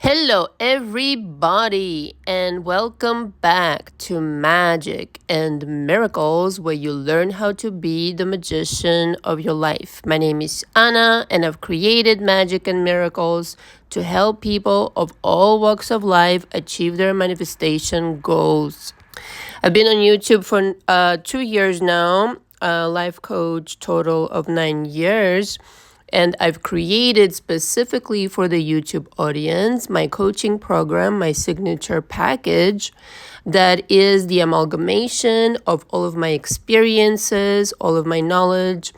Hello, everybody, and welcome back to Magic and Miracles, where you learn how to be the magician of your life. My name is Anna, and I've created Magic and Miracles to help people of all walks of life achieve their manifestation goals. I've been on YouTube for 2 years now, a life coach total of 9 years. And I've created specifically for the YouTube audience my coaching program, my signature package that is the amalgamation of all of my experiences, all of my knowledge,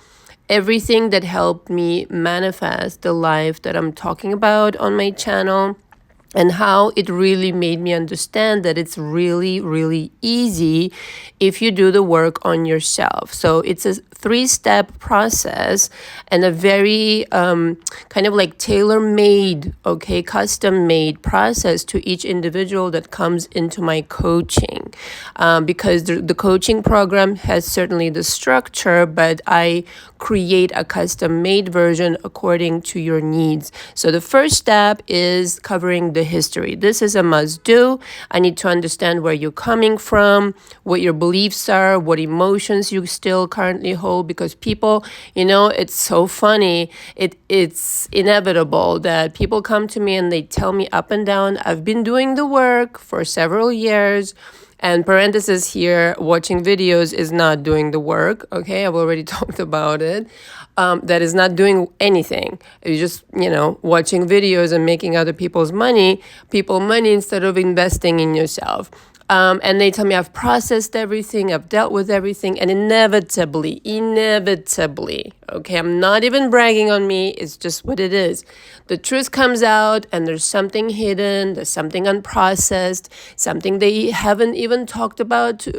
everything that helped me manifest the life that I'm talking about on my channel. And how it really made me understand that it's really, really easy if you do the work on yourself. So it's a 3-step process and a very kind of like tailor-made, custom-made process to each individual that comes into my coaching. Because the coaching program has certainly the structure, but I create a custom-made version according to your needs. So the first step is covering the history. This is a must-do. I need to understand where you're coming from, what your beliefs are, what emotions you still currently hold, because people, it's so funny. It's inevitable that people come to me and they tell me up and down, I've been doing the work for several years. And parenthesis here, watching videos is not doing the work. Okay, I've already talked about it. That is not doing anything. You're just, watching videos and making other people money instead of investing in yourself. And they tell me I've processed everything, I've dealt with everything, and inevitably, I'm not even bragging on me, it's just what it is. The truth comes out and there's something hidden, there's something unprocessed, something they haven't even talked about to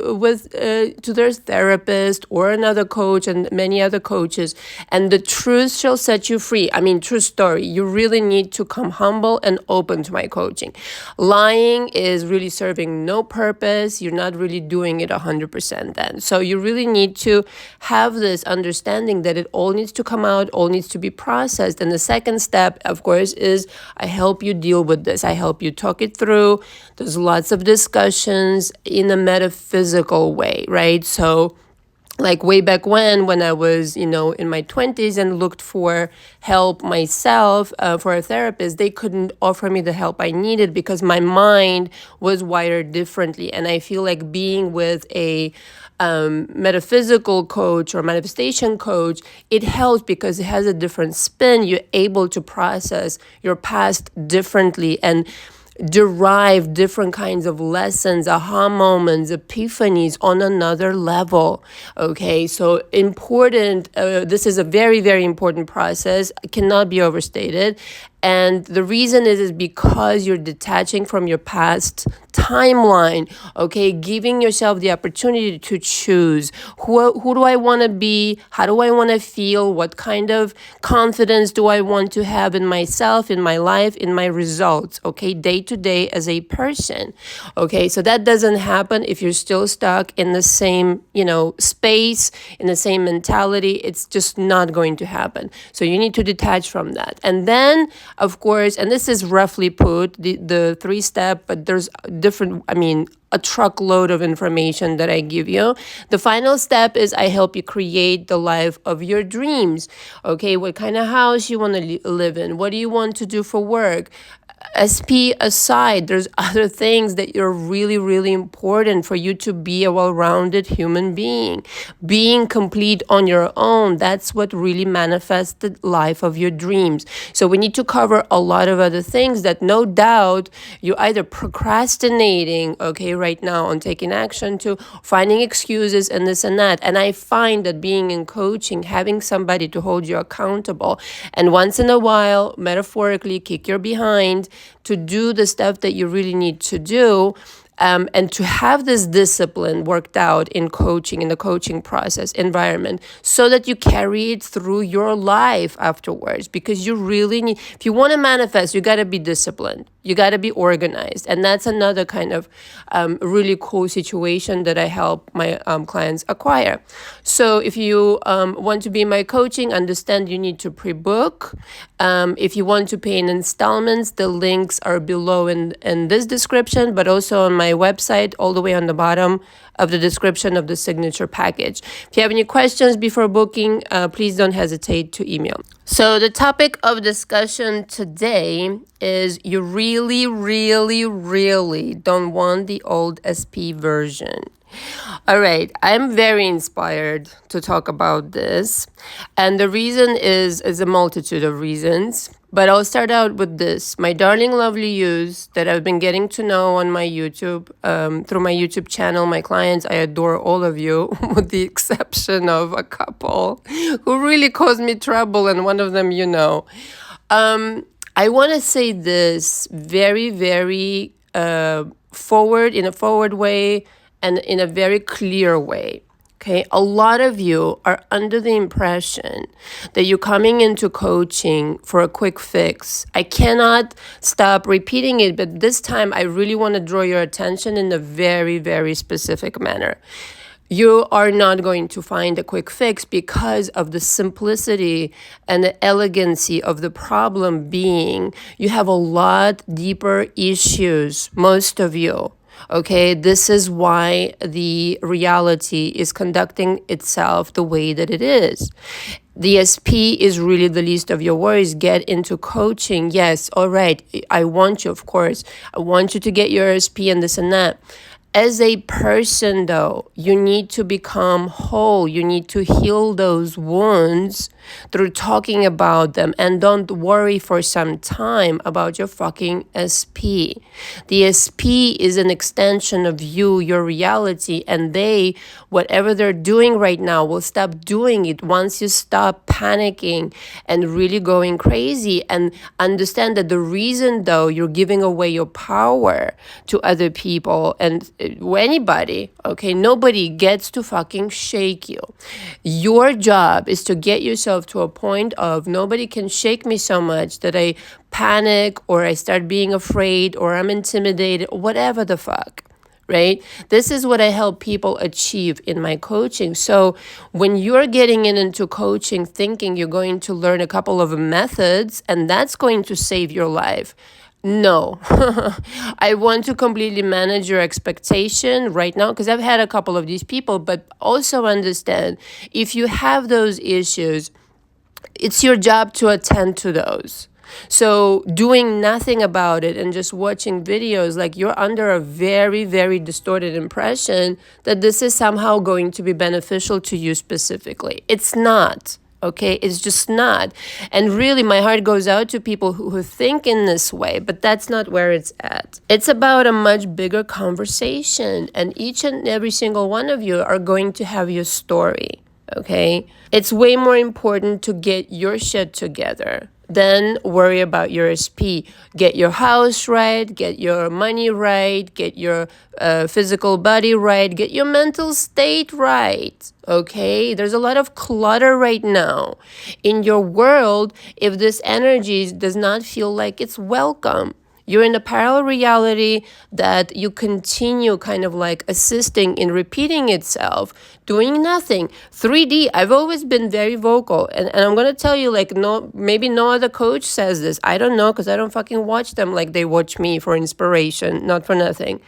their therapist or another coach and many other coaches. And the truth shall set you free. I mean, true story. You really need to come humble and open to my coaching. Lying is really serving no purpose. You're not really doing it 100% then. So you really need to have this understanding that it all needs to come out, all needs to be processed. And the second step, of course, is I help you deal with this. I help you talk it through. There's lots of discussions in a metaphysical way, right? So like way back when I was, in my 20s and looked for help myself for a therapist, they couldn't offer me the help I needed because my mind was wired differently. And I feel like being with a metaphysical coach or manifestation coach, it helps because it has a different spin. You're able to process your past differently and derive different kinds of lessons, aha moments, epiphanies on another level. Okay, so important. This is a very, very important process. It cannot be overstated. And the reason is because you're detaching from your past timeline, okay? Giving yourself the opportunity to choose. Who do I want to be? How do I want to feel? What kind of confidence do I want to have in myself, in my life, in my results, okay? Day to day as a person, okay? So that doesn't happen if you're still stuck in the same, space, in the same mentality. It's just not going to happen. So you need to detach from that. And then, of course, and this is roughly put, the 3-step, but there's different, a truckload of information that I give you. The final step is I help you create the life of your dreams. Okay, what kind of house you want to live in? What do you want to do for work? SP aside, there's other things that are really, really important for you to be a well-rounded human being. Being complete on your own, that's what really manifests the life of your dreams. So we need to cover a lot of other things that no doubt you're either procrastinating, right now on taking action to finding excuses and this and that. And I find that being in coaching, having somebody to hold you accountable and once in a while, metaphorically, kick your behind to do the stuff that you really need to do, and to have this discipline worked out in coaching, in the coaching process environment, so that you carry it through your life afterwards. Because you really need, if you want to manifest, you got to be disciplined. You got to be organized. And that's another kind of really cool situation that I help my clients acquire. So if you want to be in my coaching, understand you need to pre-book. If you want to pay in installments, the links are below in this description, but also on my website, all the way on the bottom of the description of the signature package. If you have any questions before booking, please don't hesitate to email. So the topic of discussion today is you really, really, really don't want the old SP version. All right, I'm very inspired to talk about this. And the reason is a multitude of reasons. But I'll start out with this. My darling lovely yous that I've been getting to know on my YouTube, through my YouTube channel, my clients, I adore all of you, with the exception of a couple who really caused me trouble, and one of them, you know. I want to say this very, very in a forward way and in a very clear way. Okay, a lot of you are under the impression that you're coming into coaching for a quick fix. I cannot stop repeating it, but this time I really want to draw your attention in a very, very specific manner. You are not going to find a quick fix because of the simplicity and the elegancy of the problem being you have a lot deeper issues, most of you. Okay, this is why the reality is conducting itself the way that it is. The SP is really the least of your worries. Get into coaching. Yes, all right. I want you, of course. I want you to get your SP and this and that. As a person, though, you need to become whole. You need to heal those wounds through talking about them. And don't worry for some time about your fucking SP. The SP is an extension of you, your reality. And they, whatever they're doing right now, will stop doing it once you stop panicking and really going crazy. And understand that the reason, though, you're giving away your power to other people and anybody, okay, nobody gets to fucking shake you. Your job is to get yourself to a point of nobody can shake me so much that I panic or I start being afraid or I'm intimidated, whatever the fuck. Right? This is what I help people achieve in my coaching. So when you're getting into coaching thinking you're going to learn a couple of methods and that's going to save your life, no, I want to completely manage your expectation right now because I've had a couple of these people, but also understand if you have those issues, it's your job to attend to those. So doing nothing about it and just watching videos, like you're under a very, very distorted impression that this is somehow going to be beneficial to you specifically. It's not. Okay, it's just not. And really, my heart goes out to people who think in this way, but that's not where it's at. It's about a much bigger conversation, and each and every single one of you are going to have your story. Okay, it's way more important to get your shit together than worry about your SP. Get your house right, get your money right, get your physical body right, get your mental state right. Okay, there's a lot of clutter right now in your world if this energy does not feel like it's welcome. You're in a parallel reality that you continue kind of like assisting in repeating itself, doing nothing. 3D, I've always been very vocal. And I'm going to tell you, like, no, maybe no other coach says this. I don't know because I don't fucking watch them like they watch me for inspiration, not for nothing.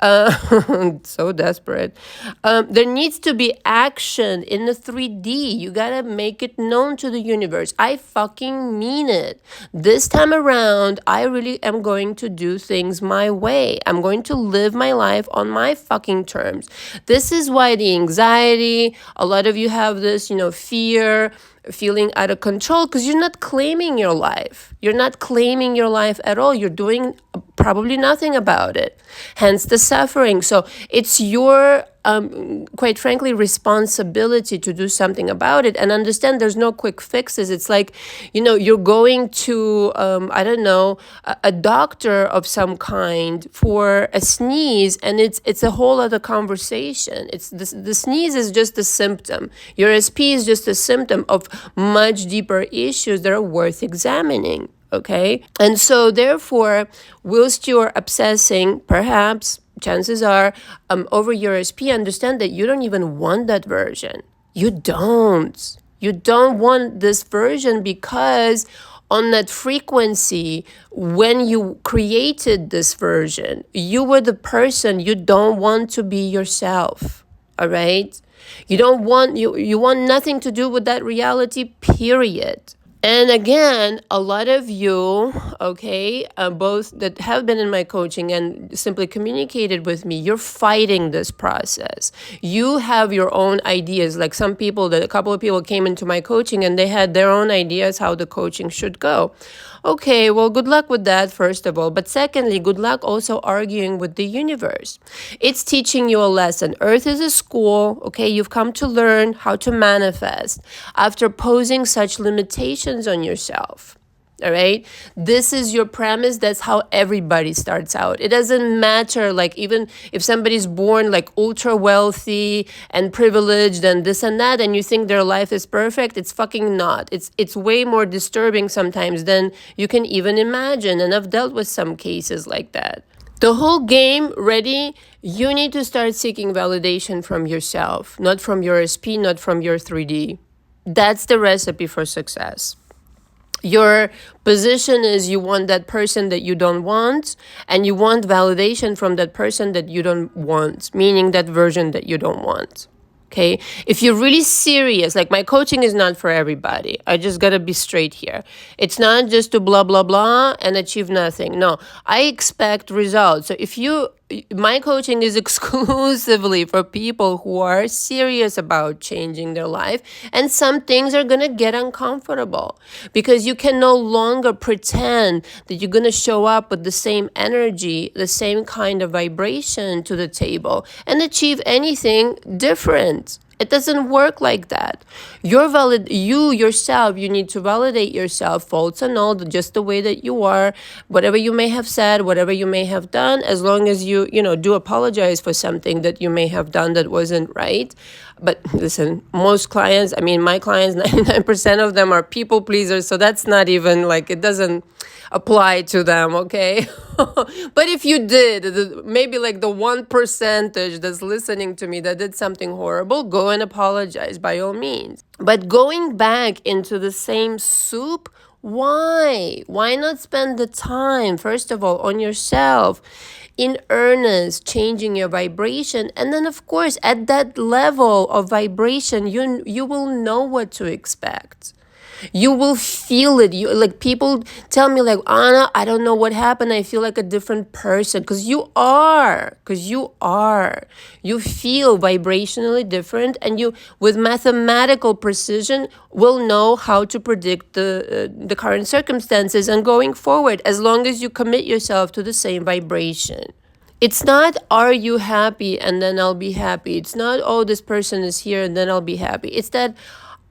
So desperate. There needs to be action in the 3D. You got to make it known to the universe. I fucking mean it. This time around, I really am going to do things my way. I'm going to live my life on my fucking terms. This is why the anxiety, a lot of you have this, fear, feeling out of control because you're not claiming your life. You're not claiming your life at all. You're doing probably nothing about it. Hence the suffering. So it's your, quite frankly, responsibility to do something about it and understand there's no quick fixes. It's like, you're going to, a doctor of some kind for a sneeze and it's a whole other conversation. It's the sneeze is just a symptom. Your SP is just a symptom of much deeper issues that are worth examining. Okay? And so therefore, whilst you're obsessing, perhaps, chances are, over your SP, understand that you don't even want that version. You don't. You don't want this version because on that frequency, when you created this version, you were the person. You don't want to be yourself. All right? You don't want, you want nothing to do with that reality, period. And again, a lot of you, okay, both that have been in my coaching and simply communicated with me, you're fighting this process. You have your own ideas. Like some people, a couple of people came into my coaching and they had their own ideas how the coaching should go. Okay, well, good luck with that, first of all. But secondly, good luck also arguing with the universe. It's teaching you a lesson. Earth is a school, okay? You've come to learn how to manifest after posing such limitations on yourself. All right. This is your premise. That's how everybody starts out. It doesn't matter, like, even if somebody's born like ultra wealthy and privileged and this and that, and you think their life is perfect, it's fucking not. It's way more disturbing sometimes than you can even imagine. And I've dealt with some cases like that. The whole game, ready? You need to start seeking validation from yourself, not from your SP, not from your 3D. That's the recipe for success. Your position is you want that person that you don't want, and you want validation from that person that you don't want, meaning that version that you don't want. Okay, if you're really serious, like my coaching is not for everybody. I just gotta be straight here. It's not just to blah, blah, blah and achieve nothing. No, I expect results. So my coaching is exclusively for people who are serious about changing their life. And some things are gonna get uncomfortable because you can no longer pretend that you're gonna show up with the same energy, the same kind of vibration to the table and achieve anything different. It doesn't work like that. You yourself, you need to validate yourself, faults and all, just the way that you are, whatever you may have said, whatever you may have done, as long as you do apologize for something that you may have done that wasn't right. But listen, most clients, my clients, 99% of them are people pleasers, so that's not even like, it doesn't apply to them, okay? But if you did, maybe like the 1% that's listening to me that did something horrible, go and apologize by all means. But going back into the same soup, why? Why not spend the time, first of all, on yourself, in earnest, changing your vibration? And then, of course, at that level of vibration, you will know what to expect. You will feel it. Like people tell me like, Anna, I don't know what happened. I feel like a different person. Because you are. You feel vibrationally different. And you, with mathematical precision, will know how to predict the current circumstances and going forward, as long as you commit yourself to the same vibration. It's not, are you happy and then I'll be happy. It's not, oh, this person is here and then I'll be happy. It's that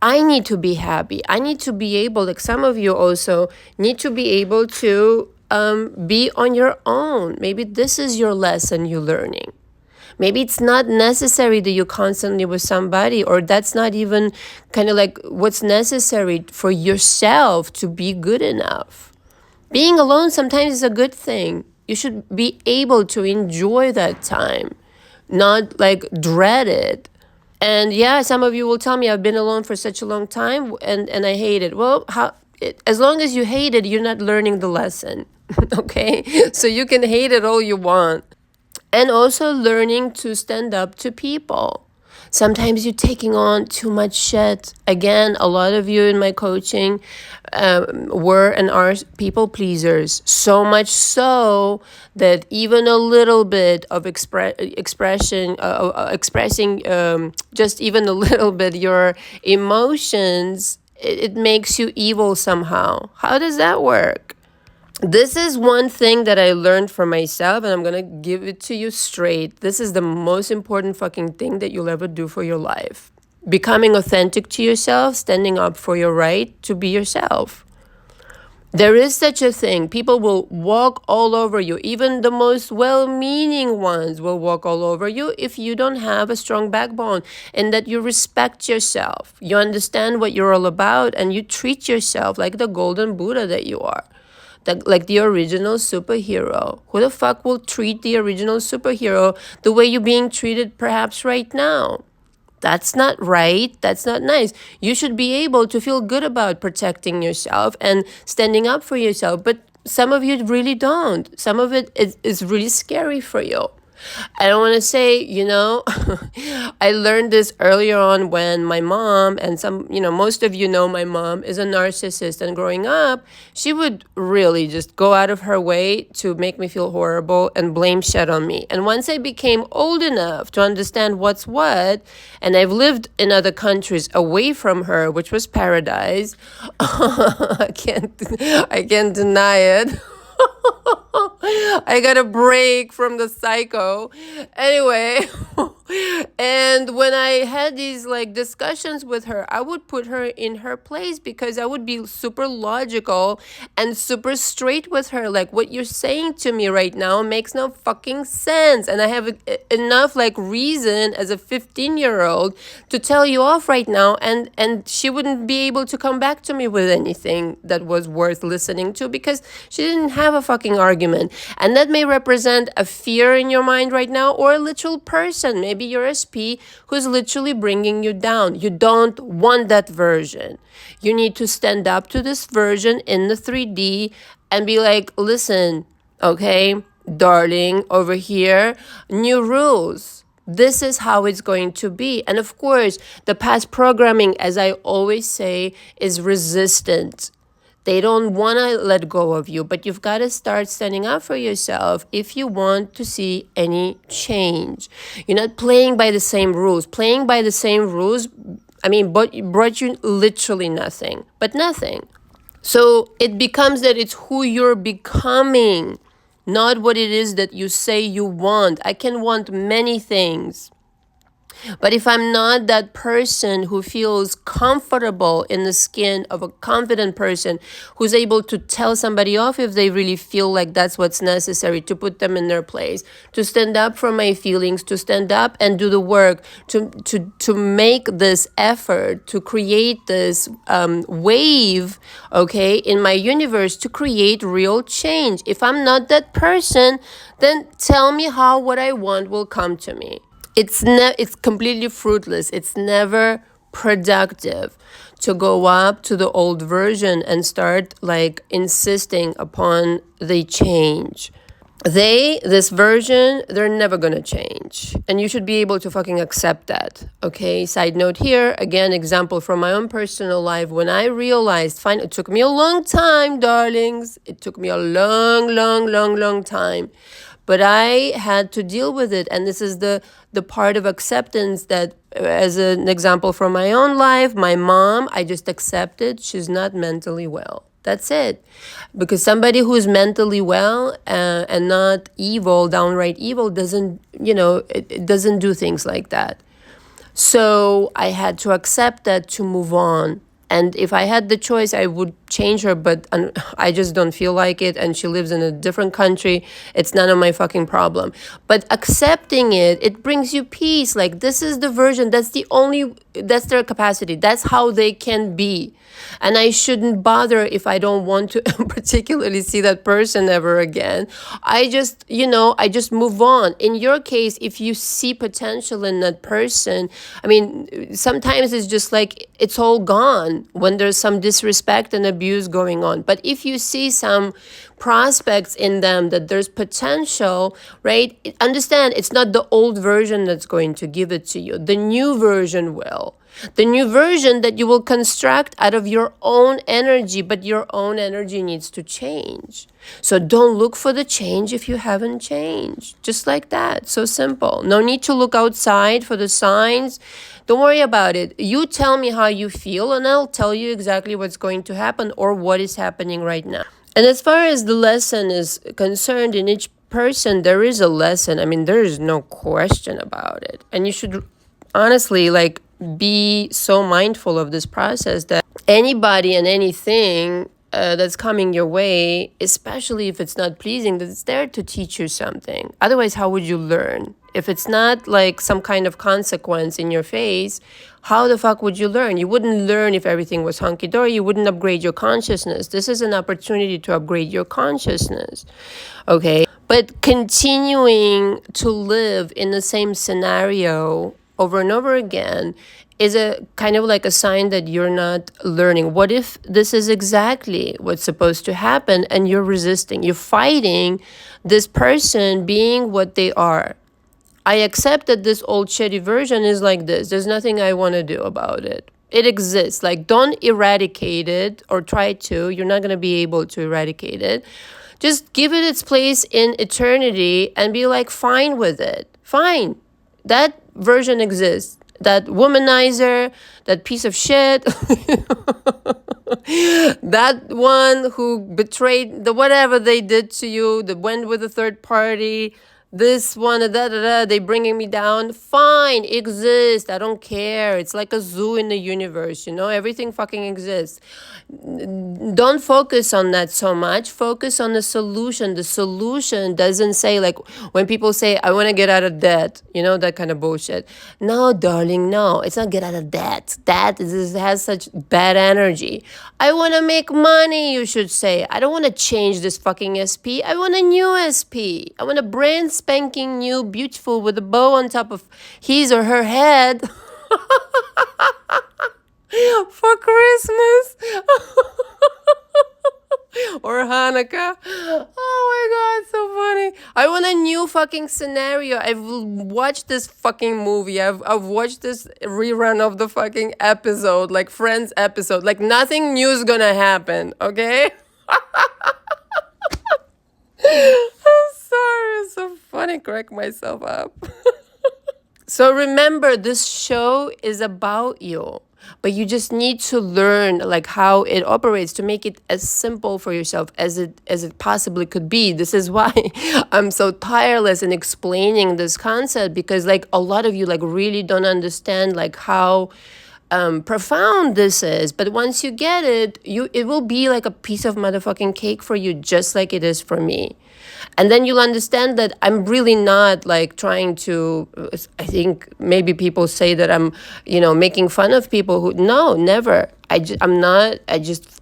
I need to be happy. I need to be able, like some of you also need to be able to be on your own. Maybe this is your lesson you're learning. Maybe it's not necessary that you're constantly with somebody, or that's not even kind of like what's necessary for yourself to be good enough. Being alone sometimes is a good thing. You should be able to enjoy that time, not like dread it. And yeah, some of you will tell me I've been alone for such a long time and I hate it. Well, as long as you hate it, you're not learning the lesson, okay? So you can hate it all you want. And also learning to stand up to people. Sometimes you're taking on too much shit. Again, a lot of you in my coaching were and are people pleasers. So much so that even a little bit of expressing just even a little bit your emotions, it makes you evil somehow. How does that work? This is one thing that I learned for myself, and I'm going to give it to you straight. This is the most important fucking thing that you'll ever do for your life. Becoming authentic to yourself, standing up for your right to be yourself. There is such a thing. People will walk all over you. Even the most well-meaning ones will walk all over you if you don't have a strong backbone and that you respect yourself. You understand what you're all about and you treat yourself like the golden Buddha that you are. like the original superhero. Who the fuck will treat the original superhero the way you're being treated perhaps right now? That's not right. That's not nice. You should be able to feel good about protecting yourself and standing up for yourself. But some of you really don't. Some of it is really scary for you. I don't want to say, I learned this earlier on when my mom, and most of you know my mom is a narcissist. And growing up, she would really just go out of her way to make me feel horrible and blame shit on me. And once I became old enough to understand what's what, and I've lived in other countries away from her, which was paradise, I can't deny it. I got a break from the psycho. Anyway, and when I had these like discussions with her, I would put her in her place because I would be super logical and super straight with her. Like, what you're saying to me right now makes no fucking sense. And I have enough like reason as a 15-year-old to tell you off right now. And she wouldn't be able to come back to me with anything that was worth listening to because she didn't have a fucking argument. And that may represent a fear in your mind right now or a literal person, maybe your SP, who's literally bringing you down. You don't want that version. You need to stand up to this version in the 3D and be like, listen, okay, darling, over here, new rules. This is how it's going to be. And of course, the past programming, as I always say, is resistant. They don't want to let go of you, but you've got to start standing up for yourself if you want to see any change. You're not playing by the same rules. Playing by the same rules, but brought you literally nothing, but nothing. So it becomes that it's who you're becoming, not what it is that you say you want. I can want many things. But if I'm not that person who feels comfortable in the skin of a confident person who's able to tell somebody off if they really feel like that's what's necessary, to put them in their place, to stand up for my feelings, to stand up and do the work, to make this effort, to create this wave, okay, in my universe, to create real change. If I'm not that person, then tell me how what I want will come to me. It's completely fruitless. It's never productive to go up to the old version and start like insisting upon the change. This version, they're never gonna change. And you should be able to fucking accept that. Okay, side note here, again, example from my own personal life. When I realized, it took me a long time, darlings. It took me a long time. But I had to deal with it. And this is the part of acceptance that, as an example from my own life, my mom, I just accepted she's not mentally well. That's it. Because somebody who's mentally well and not evil, downright evil, doesn't, it doesn't do things like that. So I had to accept that to move on. And if I had the choice, I would change her, but I just don't feel like it. And she lives in a different country. It's none of my fucking problem. But accepting it brings you peace. Like, this is the version. That's their capacity. That's how they can be. And I shouldn't bother if I don't want to particularly see that person ever again. I just move on. In your case, if you see potential in that person, sometimes it's just like it's all gone when there's some disrespect and abuse going on. But if you see some prospects in them that there's potential, right? Understand, it's not the old version that's going to give it to you. The new version will. The new version that you will construct out of your own energy, but your own energy needs to change. So don't look for the change if you haven't changed. Just like that. So simple. No need to look outside for the signs. Don't worry about it. You tell me how you feel and I'll tell you exactly what's going to happen or what is happening right now. And as far as the lesson is concerned, in each person, there is a lesson. There is no question about it. And you should honestly, be so mindful of this process that anybody and anything that's coming your way, especially if it's not pleasing, that it's there to teach you something. Otherwise, how would you learn? If it's not like some kind of consequence in your face, how the fuck would you learn? You wouldn't learn if everything was hunky-dory. You wouldn't upgrade your consciousness. This is an opportunity to upgrade your consciousness, okay? But continuing to live in the same scenario over and over again is a kind of like a sign that you're not learning. What if this is exactly what's supposed to happen and you're resisting? You're fighting this person being what they are. I accept that this old shitty version is like this. There's nothing I want to do about it. It exists. Like, don't eradicate it or try to. You're not going to be able to eradicate it. Just give it its place in eternity and be like, fine with it. Fine. That version exists. That womanizer, that piece of shit, that one who betrayed the whatever they did to you, that went with a third party, this one, they bringing me down. Fine, exist. I don't care. It's like a zoo in the universe, everything fucking exists. Don't focus on that so much. Focus on the solution. The solution doesn't say, like, when people say, I want to get out of debt, that kind of bullshit. No, darling, no. It's not get out of debt. That has such bad energy. I want to make money, you should say. I don't want to change this fucking SP. I want a new SP. I want a brand spanking new, beautiful, with a bow on top of his or her head. For Christmas or Hanukkah. Oh my God, so funny. I want a new fucking scenario. I've watched this fucking movie. I've watched this rerun of the fucking episode, like Friends episode. Like, nothing new is gonna happen, okay? I'm sorry, it's so funny. Crack myself up. So remember, this show is about you. But you just need to learn like how it operates to make it as simple for yourself as it possibly could be. This is why I'm so tireless in explaining this concept, because like a lot of you like really don't understand like how profound this is. But once you get it, it will be like a piece of motherfucking cake for you, just like it is for me. And then you'll understand that I'm really not like trying to, I think maybe people say that I'm, making fun of people who, no, never. I'm not,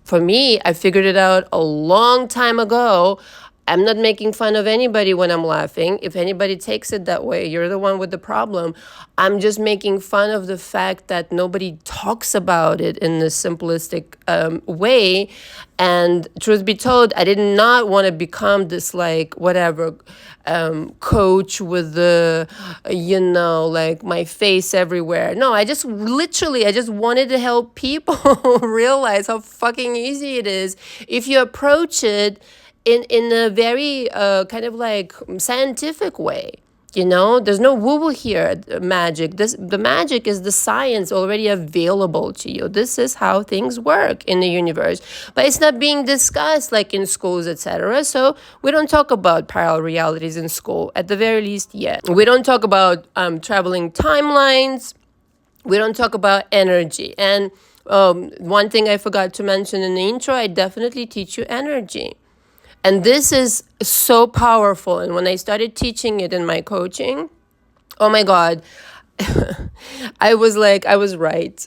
for me, I figured it out a long time ago. I'm not making fun of anybody when I'm laughing. If anybody takes it that way, you're the one with the problem. I'm just making fun of the fact that nobody talks about it in this simplistic way. And truth be told, I did not want to become this like whatever coach with the, like my face everywhere. No, I just wanted to help people realize how fucking easy it is if you approach it in a very kind of like scientific way. There's no woo-woo here, magic. The magic is the science already available to you. This is how things work in the universe. But it's not being discussed like in schools, etc. So we don't talk about parallel realities in school, at the very least yet. We don't talk about traveling timelines. We don't talk about energy. And one thing I forgot to mention in the intro, I definitely teach you energy. And this is so powerful. And when I started teaching it in my coaching, oh my God, I was right. I was right.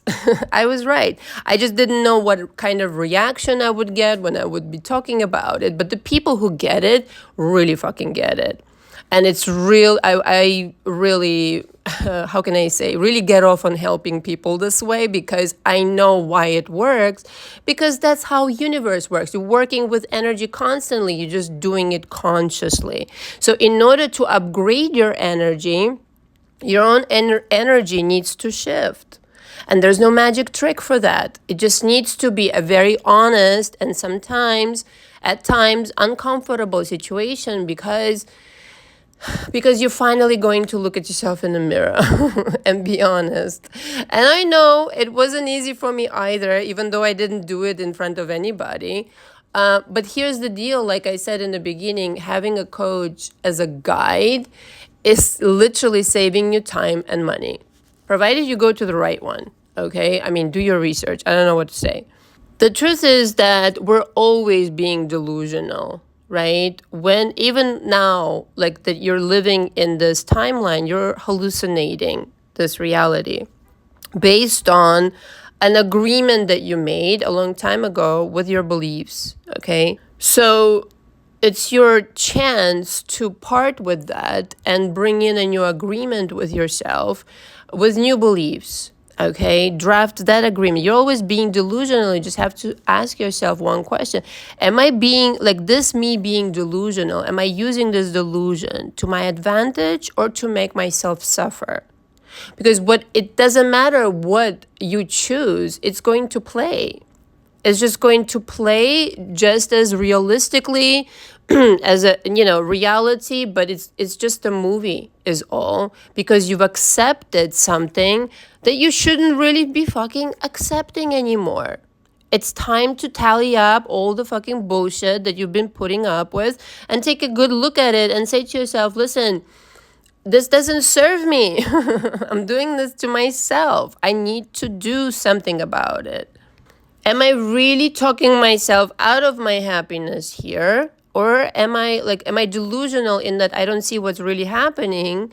I just didn't know what kind of reaction I would get when I would be talking about it. But the people who get it really fucking get it. And it's real. I really, how can I say, really get off on helping people this way, because I know why it works, because that's how universe works. You're working with energy constantly. You're just doing it consciously. So in order to upgrade your energy, your own energy needs to shift. And there's no magic trick for that. It just needs to be a very honest and sometimes, at times, uncomfortable situation, because you're finally going to look at yourself in the mirror and be honest. And I know it wasn't easy for me either, even though I didn't do it in front of anybody. But here's the deal. Like I said in the beginning, having a coach as a guide is literally saving you time and money, provided you go to the right one. Okay? I mean, do your research. I don't know what to say. The truth is that we're always being delusional, right? When even now, like that you're living in this timeline, you're hallucinating this reality based on an agreement that you made a long time ago with your beliefs, okay? So it's your chance to part with that and bring in a new agreement with yourself with new beliefs. Okay, draft that agreement. You're always being delusional. You just have to ask yourself one question. Am I being like this, me being delusional? Am I using this delusion to my advantage or to make myself suffer? Because it doesn't matter what you choose, it's going to play. It's just going to play just as realistically as a reality, but it's just a movie is all, because you've accepted something that you shouldn't really be fucking accepting anymore. It's time to tally up all the fucking bullshit that you've been putting up with and take a good look at it and say to yourself, listen, this doesn't serve me. I'm doing this to myself. I need to do something about it. Am I really talking myself out of my happiness here? Or am I delusional in that I don't see what's really happening,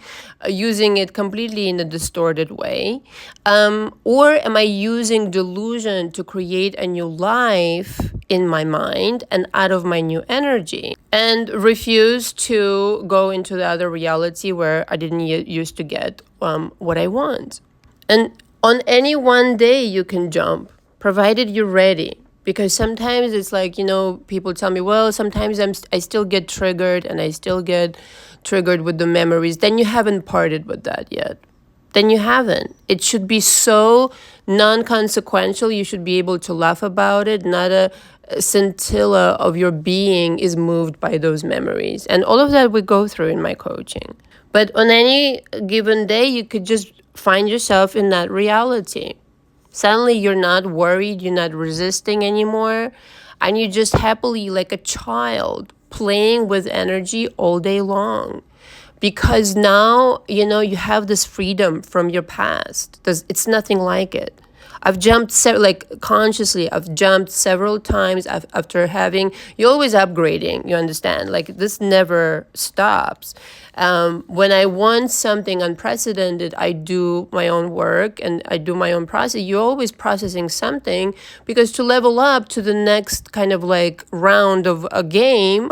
using it completely in a distorted way? Or am I using delusion to create a new life in my mind and out of my new energy, and refuse to go into the other reality where I didn't used to get what I want? And on any one day you can jump, provided you're ready. Because sometimes it's like, people tell me, well, sometimes I still get triggered and I still get triggered with the memories. Then you haven't parted with that yet. Then you haven't. It should be so non-consequential. You should be able to laugh about it. Not a scintilla of your being is moved by those memories. And all of that we go through in my coaching. But on any given day, you could just find yourself in that reality. Suddenly you're not worried, you're not resisting anymore, and you're just happily like a child playing with energy all day long. Because now, you have this freedom from your past. It's nothing like it. I've jumped, consciously, I've jumped several times after you're always upgrading, you understand? Like, this never stops. When I want something unprecedented, I do my own work and I do my own process. You're always processing something, because to level up to the next kind of round of a game,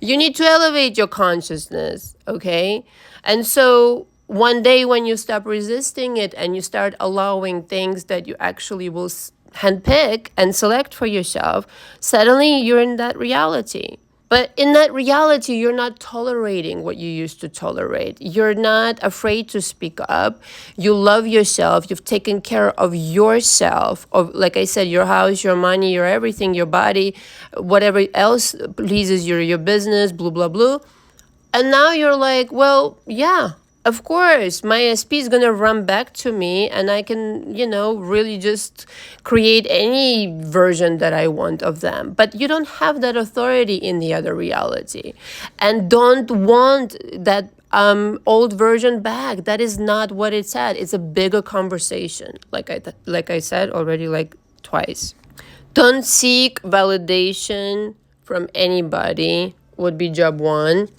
you need to elevate your consciousness, okay? And so one day when you stop resisting it and you start allowing things that you actually will handpick and select for yourself, suddenly you're in that reality. But in that reality, you're not tolerating what you used to tolerate. You're not afraid to speak up. You love yourself. You've taken care of yourself, of, like I said, your house, your money, your everything, your body, whatever else pleases your business, blah, blah, blah. And now you're like, well, yeah, of course, my SP is going to run back to me and I can, really just create any version that I want of them. But you don't have that authority in the other reality. And don't want that old version back. That is not what it's at. It's a bigger conversation, like I said already, twice. Don't seek validation from anybody would be job one.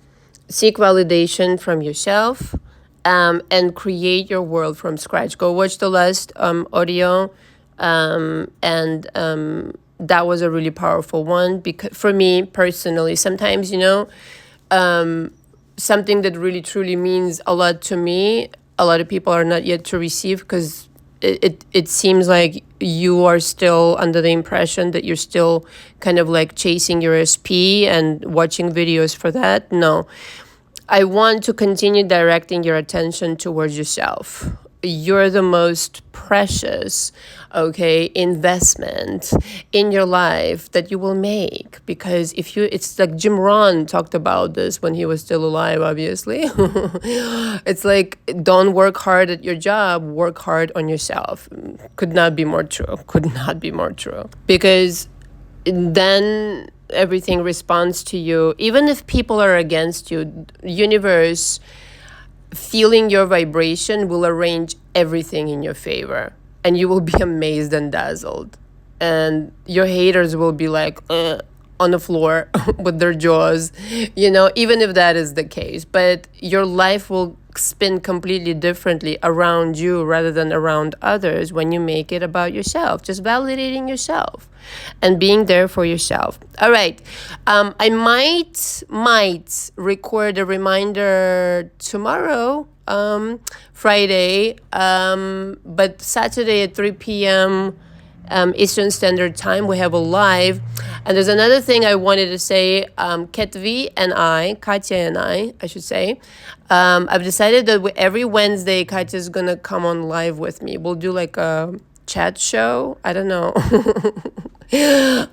Seek validation from yourself. And create your world from scratch. Go watch the last audio, and that was a really powerful one, because for me personally, sometimes something that really truly means a lot to me, a lot of people are not yet to receive, because it seems like you are still under the impression that you're still kind of chasing your SP and watching videos for that. No. I want to continue directing your attention towards yourself. You're the most precious, investment in your life that you will make. Because it's like Jim Rohn talked about this when he was still alive, obviously. It's like, don't work hard at your job, work hard on yourself. Could not be more true. Because then everything responds to you. Even if people are against you, universe, feeling your vibration, will arrange everything in your favor, and you will be amazed and dazzled. and your haters will be like on the floor with their jaws, even if that is the case. But your life will spin completely differently around you rather than around others when you make it about yourself. Just validating yourself and being there for yourself. All right. I might record a reminder tomorrow, Friday, but Saturday at 3 p.m. Eastern Standard Time, we have a live. And there's another thing I wanted to say. Katya and I should say, I've decided that every Wednesday, Katya's going to come on live with me. We'll do like a chat show. I don't know. I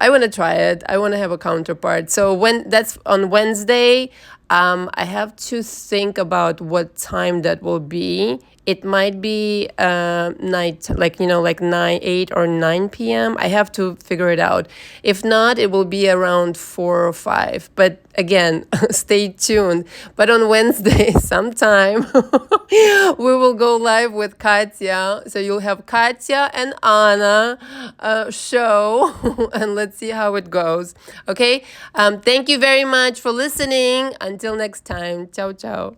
want to try it. I want to have a counterpart. So when that's on Wednesday, I have to think about what time that will be. It might be night, like 8 or 9 p.m. I have to figure it out. If not, it will be around 4 or 5. But again, stay tuned. But on Wednesday, sometime, we will go live with Katya. So you'll have Katya and Anna show, and let's see how it goes. Okay? Thank you very much for listening. Until next time. Ciao, ciao.